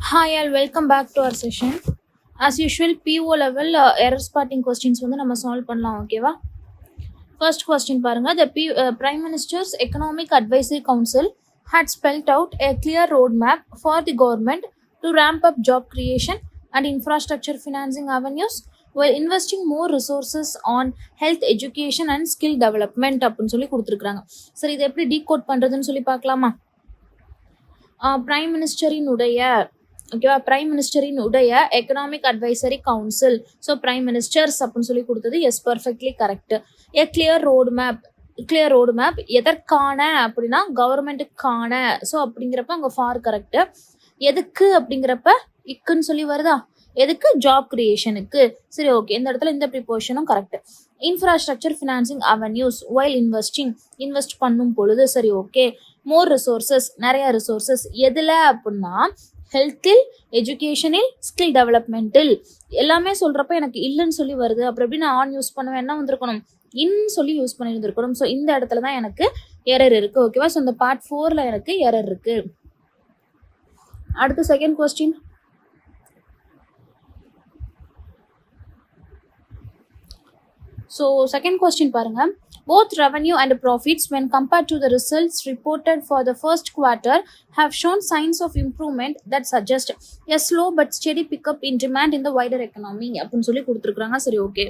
Hi, all. Welcome back to our session. As usual, PO level error spotting questions வந்து நம்ம solve பண்ணலாம் ஓகேவா. First question பாருங்க. The Prime Minister's Economic Advisory Council had spelled out a clear roadmap for the government to ramp up job creation and infrastructure financing avenues while investing more resources on health education and skill development அப்படின்னு சொல்லி கொடுத்துருக்காங்க. சரி, இதை எப்படி decode பண்ணுறதுன்னு சொல்லி பார்க்கலாமா. Prime மினிஸ்டரினுடைய ஓகேவா, பிரைம் மினிஸ்டரினுடைய economic advisory council, so prime ministers அப்படின்னு சொல்லி கொடுத்தது yes perfectly correct. A clear road map எதற்கான அப்படின்னா கவர்மெண்ட்டுக்கான, ஸோ அப்படிங்கிறப்ப அங்கே ஃபார் கரெக்ட். எதுக்கு அப்படிங்கிறப்ப இக்குன்னு சொல்லி வருதா, எதுக்கு ஜாப் கிரியேஷனுக்கு. சரி ஓகே, இந்த இடத்துல இந்த ப்ரிப்போஷனும் correct. Infrastructure financing avenues while invest பண்ணும் பொழுது. சரி ஓகே. மோர் ரிசோர்சஸ், நிறைய ரிசோர்சஸ் எதில் அப்படின்னா ஹெல்த்தில், எஜுகேஷனில், ஸ்கில் டெவலப்மெண்ட்டில். எல்லாமே சொல்கிறப்ப எனக்கு இல்லைன்னு சொல்லி வருது. அப்புறம் எப்படி நான் ஆன் யூஸ் பண்ணுவேன், என்ன வந்திருக்கணும், இன் சொல்லி யூஸ் பண்ணியிருந்திருக்கணும். ஸோ இந்த இடத்துல தான் எனக்கு எரர் இருக்குது ஓகேவா. ஸோ இந்த பார்ட் 4ல் எனக்கு எரர் இருக்குது. அடுத்து second question. So second question பாருங்க. Both revenue and profits, when compared to the results reported for the first quarter, have shown signs of improvement that suggest a slow but steady pickup in demand in the wider economy. அப்படின்னு சொல்லி கொடுத்துருக்காங்க. சரி okay.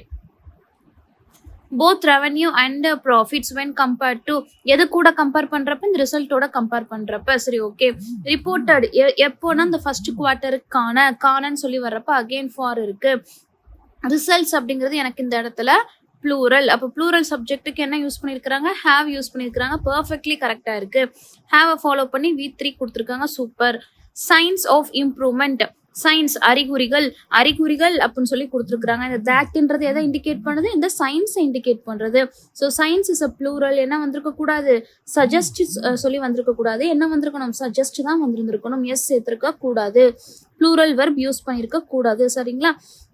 Both revenue and profits when compared to, எது கூட compare பண்ணுறப்ப, இந்த ரிசல்ட்டோட compare பண்ணுறப்ப. சரி ஓகே. ரிப்போர்ட்டட் எப்போனா இந்த ஃபர்ஸ்ட் குவார்ட்டருக்கானன்னு சொல்லி வர்றப்ப அகெயின் ஃபார் இருக்கு. ரிசல்ட்ஸ் அப்படிங்கிறது எனக்கு இந்த இடத்துல ப்ளூரல். அப்போ ப்ளூரல் சப்ஜெக்ட்டுக்கு என்ன யூஸ் பண்ணியிருக்கிறாங்க, ஹேவ் யூஸ் பண்ணியிருக்கிறாங்க. பர்ஃபெக்ட்லி கரெக்டாக இருக்குது. ஹேவை ஃபாலோ பண்ணி V3 கொடுத்துருக்காங்க. Super. Signs of improvement, signs அறிகுறிகள் அப்படின்னு சொல்லி கொடுத்துருக்குறாங்க. இந்த தேட்ன்றது எதை இண்டிகேட் பண்ணுது, இந்த சயின்ஸை இண்டிகேட் பண்ணுறது. So signs is a plural. என்ன வந்திருக்கக்கூடாது, சஜஸ்ட் சொல்லி வந்திருக்கக்கூடாது. என்ன வந்திருக்கணும், சஜஸ்ட் தான் வந்திருந்திருக்கணும். எஸ் சேர்த்துருக்க கூடாது. ப்ளூரல் வெர்ப் யூஸ் பண்ணியிருக்க கூடாது. சரிங்களா.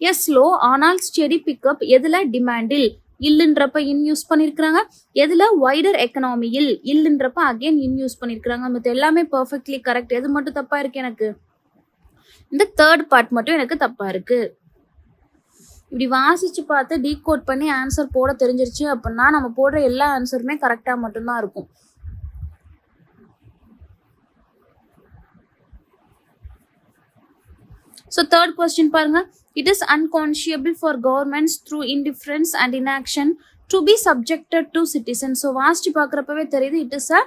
எஸ் ஸ்லோ ஆனால் ஸ்டெடி பிக்கப் எதில், டிமாண்டில். இல்லுன்றப்ப இன் யூஸ் பண்ணியிருக்கிறாங்க. எதில், வைடர் எக்கனாமியில். இல்லுன்றப்ப அகெயின் இன் யூஸ் பண்ணியிருக்கிறாங்க. மற்ற எல்லாமே பர்ஃபெக்ட்லி கரெக்ட். எது மட்டும் தப்பா இருக்கு, எனக்கு இந்த தேர்ட் பார்ட் மட்டும் எனக்கு தப்பா இருக்கு. இப்படி வாசிச்சு பார்த்து டீகோட் பண்ணி ஆன்சர் போட தெரிஞ்சிருச்சு அப்படின்னா நம்ம போடுற எல்லா ஆன்சருமே கரெக்டா மட்டும்தான் இருக்கும். So third question பாருங்க. It is unconscionable for governments through indifference and inaction to be subjected to citizens. So வாசிச்சு பார்க்குறப்பவே தெரியுது it is a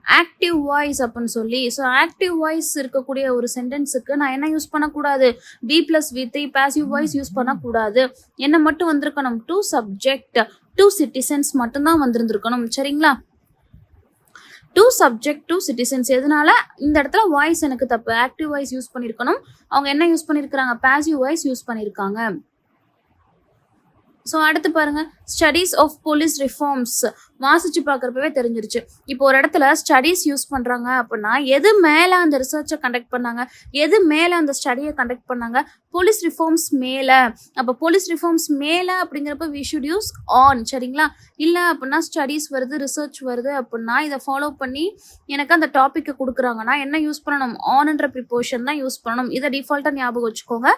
active voice அப்படின்னு சொல்லி. ஸோ ஆக்டிவ் வாய்ஸ் இருக்கக்கூடிய ஒரு சென்டென்ஸுக்கு நான் என்ன யூஸ் பண்ணக்கூடாது, B+V3 பாசிவ் வாய்ஸ் யூஸ் பண்ணக்கூடாது. என்ன மட்டும் வந்திருக்கணும், டு சப்ஜெக்ட் டு சிட்டிசன்ஸ் மட்டும்தான் வந்திருந்திருக்கணும். சரிங்களா. To subject to citizens. எதனால இந்த இடத்துல வாய்ஸ் எனக்கு தப்பு, ஆக்டிவ் வாய்ஸ் யூஸ் பண்ணியிருக்கணும். அவங்க என்ன யூஸ் பண்ணியிருக்கிறாங்க, பாசிவ் வாய்ஸ் யூஸ் பண்ணியிருக்காங்க. ஸோ அடுத்து பாருங்க. ஸ்டடீஸ் ஆஃப் போலீஸ் ரிஃபார்ம்ஸ் வாசிச்சு பார்க்குறப்பவே தெரிஞ்சிருச்சு. இப்போ ஒரு இடத்துல ஸ்டடீஸ் யூஸ் பண்ணுறாங்க அப்படின்னா எது மேலே அந்த ரிசர்ச்சை கண்டக்ட் பண்ணாங்க, எது மேலே அந்த ஸ்டடியை கண்டக்ட் பண்ணாங்க, போலீஸ் ரிஃபார்ம்ஸ் மேலே. அப்போ போலீஸ் ரிஃபார்ம்ஸ் மேலே அப்படிங்கிறப்ப வி ஷுட் யூஸ் ஆன். சரிங்களா. இல்லை அப்படின்னா ஸ்டடீஸ் வருது, ரிசர்ச் வருது அப்படின்னா இதை ஃபாலோ பண்ணி எனக்கு அந்த டாப்பிக்கை கொடுக்குறாங்கன்னா என்ன யூஸ் பண்ணணும், ஆன்ன்ற ப்ரிப்போஷன் தான் யூஸ் பண்ணணும். இதை டிஃபால்ட்டாக ஞாபகம் வச்சுக்கோங்க.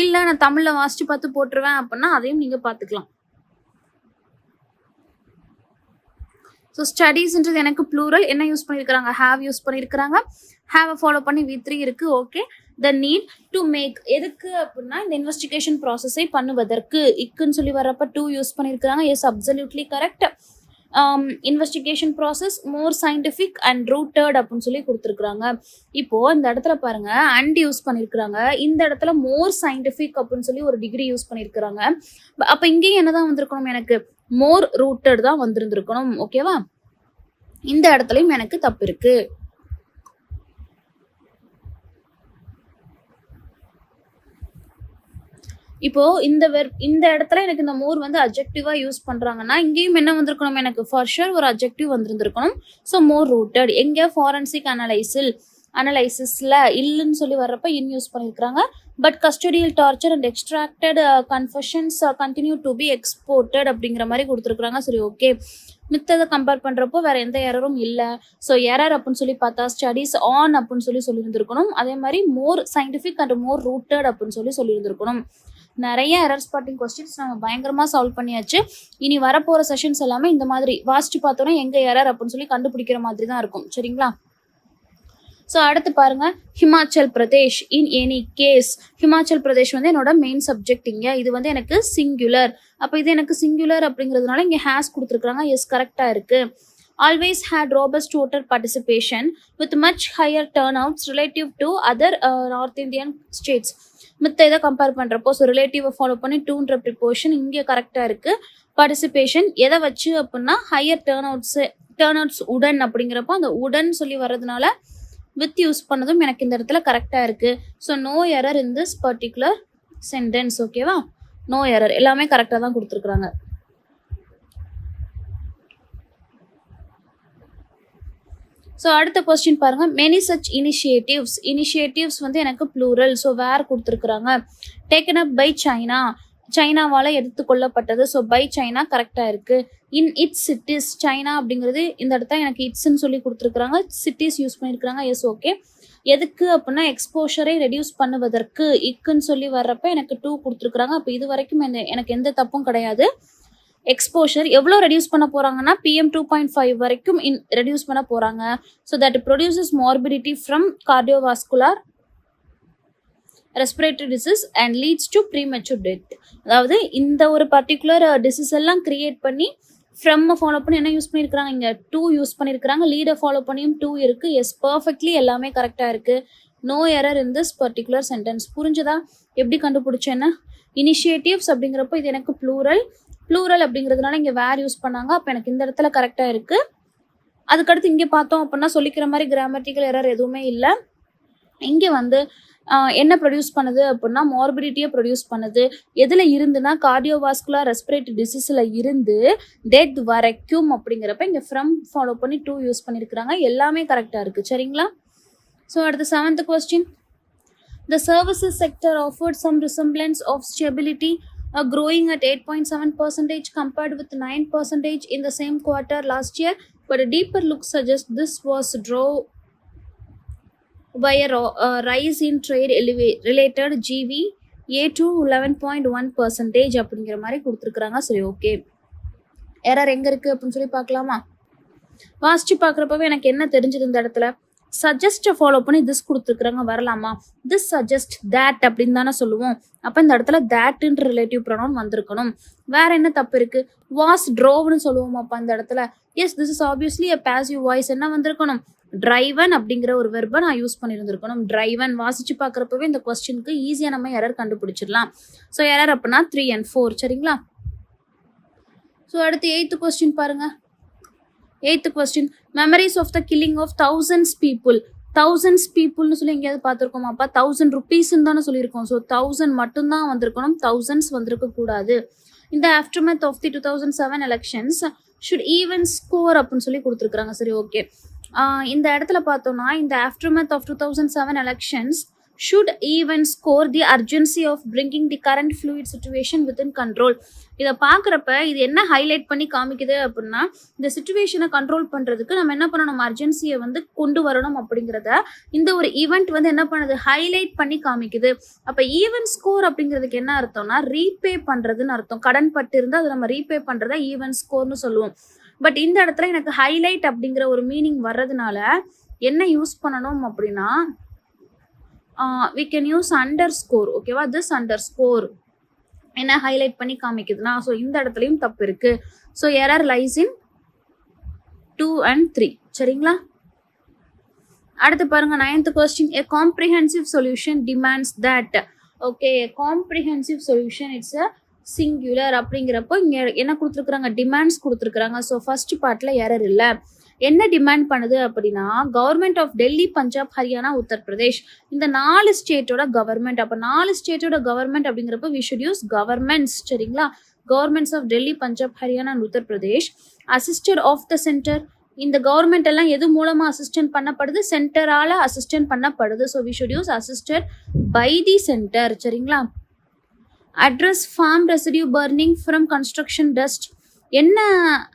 இல்லை நான் தமிழில் வாசிச்சு பார்த்து போட்டுருவேன் அப்படின்னா அதையும் நீங்கள் பார்த்துக்கலாம். ஸோ ஸ்டடீஸ்ன்றது எனக்கு ப்ளூரல். என்ன யூஸ் பண்ணியிருக்கிறாங்க, ஹேவ் யூஸ் பண்ணியிருக்கிறாங்க. ஹேவை ஃபாலோ பண்ணி V3 இருக்குது. Okay. The need to make எதுக்கு அப்படின்னா இந்த இன்வெஸ்டிகேஷன் ப்ராசஸை பண்ணுவதற்கு. இக்குன்னு சொல்லி வர்றப்ப டூ யூஸ் பண்ணியிருக்கிறாங்க. Yes absolutely correct. Investigation process more scientific and rooted அப்படின்னு சொல்லி கொடுத்துருக்குறாங்க. இப்போ இந்த இடத்துல பாருங்க அண்ட் யூஸ் பண்ணியிருக்கிறாங்க. இந்த இடத்துல மோர் சயின்டிஃபிக் அப்படின்னு சொல்லி ஒரு டிகிரி யூஸ் பண்ணியிருக்கிறாங்க. அப்போ இங்கேயும் என்னதான் வந்திருக்கணும், எனக்கு மோர் ரூட்டட் தான் வந்திருந்திருக்கணும். ஓகேவா. இந்த இடத்துலையும் எனக்கு தப்பு இருக்கு. இப்போ இந்த இடத்துல எனக்கு இந்த மோர் வந்து அப்ஜெக்டிவா யூஸ் பண்றாங்கன்னா இங்கேயும் என்ன வந்திருக்கணும், எனக்கு ஃபார் ஷூர் ஒரு அப்ஜெக்டிவ் வந்திருந்திருக்கணும். So more rooted. எங்க, ஃபாரன்சிக் அனலைசில் அனலைசிஸ்ல இல்லைன்னு சொல்லி வர்றப்ப இன் யூஸ் பண்ணியிருக்கிறாங்க. But custodial torture and extracted confessions continue to be exported அப்படிங்கிற மாதிரி கொடுத்துருக்குறாங்க. சரி, ஓகே. மித்ததை கம்பேர் பண்ணுறப்போ வேற எந்த எரரும் இல்லை. ஸோ எரர் அப்படின்னு சொல்லி பார்த்தா ஸ்டடீஸ் ஆன் அப்படின்னு சொல்லி சொல்லியிருந்திருக்கணும். அதே மாதிரி மோர் சயின்டிஃபிக் அண்ட் மோர் ரூட்டட் அப்படின்னு சொல்லி சொல்லியிருந்திருக்கணும். நிறைய எரர் ஸ்பாட்டிங் கொஸ்டின்ஸ் நம்ம பயங்கரமாக சால்வ் பண்ணியாச்சு. இனி வரப்போகிற செஷன்ஸ் எல்லாமே இந்த மாதிரி வாசிச்சு பார்த்தோன்னா எங்கே எரர் அப்படின்னு சொல்லி கண்டுபிடிக்கிற மாதிரி தான் இருக்கும். சரிங்களா? ஸோ அடுத்து பாருங்க, Himachal Pradesh in any case. Himachal Pradesh வந்து என்னோட மெயின் சப்ஜெக்ட். இங்கே இது வந்து எனக்கு சிங்குலர். அப்போ இது எனக்கு சிங்குலர் அப்படிங்கிறதுனால இங்கே ஹேஸ் கொடுத்துருக்குறாங்க. எஸ், கரெக்டாக இருக்கு. Always had robust voter participation with much higher turnouts relative to other north Indian states. மித்த இதை கம்பேர் பண்ணுறப்போ ஸோ ரிலேட்டிவை ஃபாலோ பண்ணி டூன்ற ப்ரிப்போர்ஷன் இங்கே கரெக்டாக இருக்குது. பார்ட்டிசிபேஷன் எதை வச்சு அப்படின்னா ஹையர் டேர்ன்அவுட்ஸ் உடன் அப்படிங்கிறப்போ அந்த உடன் சொல்லி வர்றதுனால வித் யூஸ் பண்ணதும் எனக்கு இந்த இடத்துல கரெக்டாக இருக்குது. So no error in this particular sentence. ஓகேவா? நோ எரர், எல்லாமே கரெக்டாக தான் கொடுத்துருக்குறாங்க. ஸோ அடுத்த கொஸ்டின் பாருங்க, மெனி சச் இனிஷியேட்டிவ்ஸ் வந்து எனக்கு ப்ளூரல். ஸோ வேர் கொடுத்துருக்குறாங்க. டேக்கன் அப் பை சைனா, சைனாவால் எடுத்துக்கொள்ளப்பட்டது. ஸோ பை சைனா கரெக்டாக இருக்குது. இன் இட்ஸ் சிட்டிஸ், சைனா அப்படிங்கிறது இந்த இடத்துல எனக்கு இட்ஸ்ன்னு சொல்லி கொடுத்துருக்குறாங்க. சிட்டிஸ் யூஸ் பண்ணியிருக்கிறாங்க. Yes, okay. எதுக்கு அப்படின்னா எக்ஸ்போஷரை ரெடியூஸ் பண்ணுவதற்கு இக்குன்னு சொல்லி வர்றப்ப எனக்கு 2 கொடுத்துருக்குறாங்க. அப்போ இது வரைக்கும் எனக்கு எந்த தப்பும் கிடையாது. எக்ஸ்போஷர் எவ்வளோ ரெடியூஸ் பண்ண போகிறாங்கன்னா PM 2.5 வரைக்கும் ரெடியூஸ் பண்ண போகிறாங்க. So that produces morbidity from cardiovascular respiratory disease and leads to premature death. அதாவது இந்த ஒரு பர்டிகுலர் டிசீஸ் எல்லாம் கிரியேட் பண்ணி ஃப்ரம் ஃபாலோ பண்ணி என்ன யூஸ் பண்ணியிருக்கிறாங்க, இங்கே 2 யூஸ் பண்ணியிருக்கிறாங்க. லீடை ஃபாலோ பண்ணியும் 2 இருக்குது. எஸ், பர்ஃபெக்ட்லி எல்லாமே கரெக்டாக இருக்குது. No error in this particular sentence. புரிஞ்சதா? எப்படி கண்டுபிடிச்சேன்னா இனிஷியேட்டிவ்ஸ் அப்படிங்கிறப்போ இது எனக்கு ப்ளூரல் அப்படிங்கிறதுனால இங்கே வேர் யூஸ் பண்ணாங்க. அப்போ எனக்கு இந்த இடத்துல கரெக்டாக இருக்குது. அதுக்கடுத்து இங்கே பார்த்தோம் அப்படின்னா சொல்லிக்கிற மாதிரி கிராமட்டிக்கல் எரர் எதுவுமே இல்லை. இங்கே வந்து என்ன ப்ரொடியூஸ் பண்ணுது அப்படின்னா மார்பிடிட்டியை ப்ரொடியூஸ் பண்ணுது. எதில் இருந்துன்னா கார்டியோவாஸ்குலர் ரெஸ்பிரேட்டரி டிசீஸில் இருந்து டெத் வரைக்கும் அப்படிங்கிறப்ப இங்கே ஃப்ரம் ஃபாலோ பண்ணி 2 யூஸ் பண்ணியிருக்கிறாங்க. எல்லாமே கரெக்டாக இருக்குது. சரிங்களா? ஸோ அடுத்த 7th question, the services sector offered some resemblance of stability, growing at 8.7% compared with 9% in the same quarter last year, but a deeper look suggests this was drove by a rise in trade related GVA to 11.1% அப்படிங்கிற மாதிரி கொடுத்துருக்குறாங்க. சரி, okay. Error எங்கே இருக்குது அப்படின்னு சொல்லி பார்க்கலாமா? வாசிச்சு பார்க்குறப்பவே எனக்கு என்ன தெரிஞ்சது இந்த இடத்துல, சஜஸ்ட்டை ஃபாலோ பண்ணி திஸ் கொடுத்துருக்குறாங்க. வரலாமா? திஸ் சஜஸ்ட் தேட் அப்படின்னு தானே சொல்லுவோம். அப்போ இந்த இடத்துல தேட்டுன்ற ரிலேட்டிவ் ப்ரொனவுன் வந்திருக்கணும். வேற என்ன தப்பு இருக்கு? வாஸ் ட்ரோவ்னு சொல்லுவோம். அப்போ அந்த இடத்துல yes, this is obviously a passive voice. என்ன வந்திருக்கணும்? டிரைவன் அப்படிங்கிற ஒரு வெர்பை நான் யூஸ் பண்ணியிருந்திருக்கணும். டிரைவன் வாசிச்சு பார்க்குறப்பவே இந்த கொஸ்டினுக்கு ஈஸியாக நம்ம எரர் கண்டுபிடிச்சிடலாம். ஸோ எரர் அப்படின்னா 3 and 4. சரிங்களா? ஸோ அடுத்து 8th கொஸ்டின் பாருங்க. 8th question, memories of the killing of thousands பீப்புள்னு சொல்லி எங்கேயாவது பார்த்துருக்கோம். அப்போ 1000 rupeesன்னு தானே சொல்லியிருக்கோம். ஸோ 1000 மட்டும்தான் வந்திருக்கணும், thousands வந்திருக்க கூடாது. இந்த aftermath of the 2007 elections should even score அப்படின்னு சொல்லி கொடுத்துருக்குறாங்க. சரி, ஓகே. இந்த இடத்துல பார்த்தோம்னா இந்த aftermath of 2007 elections should even score the urgency of bringing the current fluid situation within control. இதை பார்க்குறப்ப இது என்ன ஹைலைட் பண்ணி காமிக்குது அப்படின்னா இந்த சிச்சுவேஷனை கண்ட்ரோல் பண்ணுறதுக்கு நம்ம என்ன பண்ணணும், அர்ஜென்சியை வந்து கொண்டு வரணும் அப்படிங்கிறத இந்த ஒரு ஈவெண்ட் வந்து என்ன பண்ணுது, ஹைலைட் பண்ணி காமிக்குது. அப்போ ஈவென்ட் ஸ்கோர் அப்படிங்கிறதுக்கு என்ன அர்த்தம்னா ரீபே பண்ணுறதுன்னு அர்த்தம். கடன் பட்டு இருந்தால் அதை நம்ம ரீபே பண்ணுறத ஈவென்ட் ஸ்கோர்னு சொல்லுவோம். பட் இந்த இடத்துல எனக்கு ஹைலைட் அப்படிங்கிற ஒரு மீனிங் வர்றதுனால என்ன யூஸ் பண்ணணும் அப்படின்னா we can use underscore. ஓகேவா? this underscore என்ன ஹைலைட் பண்ணி காமிக்குதுன்னா ஸோ இந்த இடத்துலையும் தப்பு இருக்கு. So error lies in 2 and 3. சரிங்களா? அடுத்து பாருங்க 9th question, a comprehensive solution demands that. Okay, comprehensive solution it's a singular அப்படிங்கிறப்போ இங்கே என்ன கொடுத்துருக்குறாங்க, டிமாண்ட்ஸ் கொடுத்துருக்குறாங்க. ஸோ ஃபர்ஸ்ட் பார்ட்ல எரர் இல்லை. என்ன டிமாண்ட் பண்ணுது அப்படின்னா கவர்மெண்ட் ஆஃப் டெல்லி, பஞ்சாப், ஹரியானா, உத்தரப்பிரதேஷ் இந்த 4 ஸ்டேட்டோட கவர்மெண்ட். அப்போ 4 ஸ்டேட்டோட கவர்மெண்ட் அப்படிங்கிறப்ப வி ஷுட் யூஸ் கவர்மெண்ட்ஸ். சரிங்களா? Governments of Delhi, Punjab, Haryana and Uttar Pradesh assisted of the centre இந்த கவர்மெண்ட் எல்லாம் எது மூலமா அசிஸ்டன்ட் பண்ணப்படுது? சென்டரால அசிஸ்டன்ட் பண்ணப்படுது. So we should use assisted by the centre. சரிங்களா? Address farm residue burning from construction dust. என்ன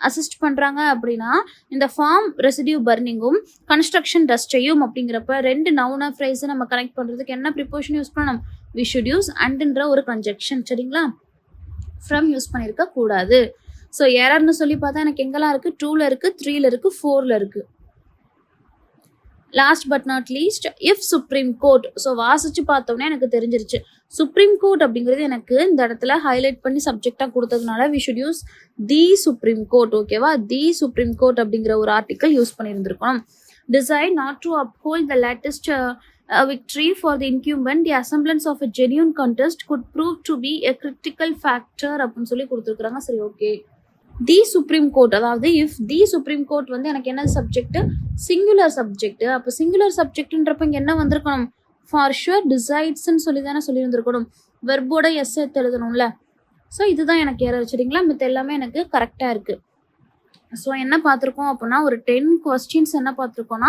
அசிஸ்ட் பண்ணுறாங்க அப்படின்னா இந்த ஃபார்ம் ரெசிடியூ பர்னிங்கும் கன்ஸ்ட்ரக்ஷன் டஸ்ட்டையும் அப்படிங்கிறப்ப ரெண்டு நவுனா ஃப்ரைஸை நம்ம கனெக்ட் பண்ணுறதுக்கு என்ன ப்ரிப்போஷன் யூஸ் பண்ணணும்? வி ஷுட் யூஸ் அண்ட்ன்ற ஒரு கன்ஜெக்ஷன். சரிங்களா? ஃப்ரம் யூஸ் பண்ணியிருக்க கூடாது. ஸோ எரர்னு சொல்லி பார்த்தா எனக்கு எங்கெல்லாம் இருக்குது? 2ல் இருக்குது, 3ல் இருக்குது, 4ல் இருக்குது. Last but not least, if supreme court. So வாசிச்சு பார்த்தோன்னே எனக்கு தெரிஞ்சிருச்சு சுப்ரீம் கோர்ட் அப்படிங்கிறது எனக்கு இந்த இடத்துல ஹைலைட் பண்ணி சப்ஜெக்டாக கொடுத்ததுனால we should use the supreme court. ஓகேவா? தி சுப்ரீம் கோர்ட் அப்படிங்கிற ஒரு ஆர்டிக்கல் யூஸ் பண்ணியிருந்திருக்கணும். Decide not to uphold the latest victory for the incumbent, the assemblance of a genuine contest could prove to be a critical factor அப்படின்னு சொல்லி கொடுத்துருக்குறாங்க. சரி, okay. தி supreme court, அதாவது if the supreme court வந்து எனக்கு என்ன subject? Singular subject. அப்போ singular சப்ஜெக்ட்ன்றப்ப இங்கே என்ன வந்திருக்கணும்? ஃபார் ஷுர் டிசைட்ஸ்ன்னு சொல்லி தானே சொல்லியிருந்திருக்கணும். வெர்போட எஸ் எடுத்து எழுதணும்ல. ஸோ இதுதான் எனக்கு ஏற வச்சுட்டிங்களா? மித்த எல்லாமே எனக்கு கரெக்டாக இருக்குது. ஸோ என்ன பார்த்துருக்கோம் அப்படின்னா ஒரு 10 கொஸ்டின்ஸ் என்ன பார்த்துருக்கோன்னா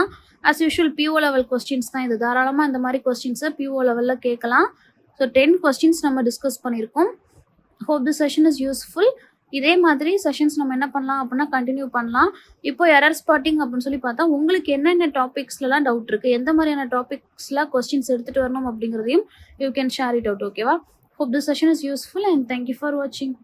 as usual PO level questions தான். இது தாராளமாக இந்த மாதிரி கொஸ்டின்ஸை பிஓ லெவலில் கேட்கலாம். ஸோ 10 கொஸ்டின்ஸ் நம்ம டிஸ்கஸ் பண்ணியிருக்கோம். Hope the session is useful. இதே மாதிரி செஷன்ஸ் நம்ம என்ன பண்ணலாம் அப்படின்னா கண்டினியூ பண்ணலாம். இப்போ எரர் ஸ்பாட்டிங் அப்படின்னு சொல்லி பார்த்தா உங்களுக்கு என்னென்ன டாபிக்ஸ்லாம் டவுட் இருக்குது, எந்த மாதிரியான டாபிக்ஸில் கொஸ்டின்ஸ் எடுத்துகிட்டு வரணும் அப்படிங்கிறதையும் you can share it out. ஓகேவா? Hope the session is useful and thank you for வாட்சிங்.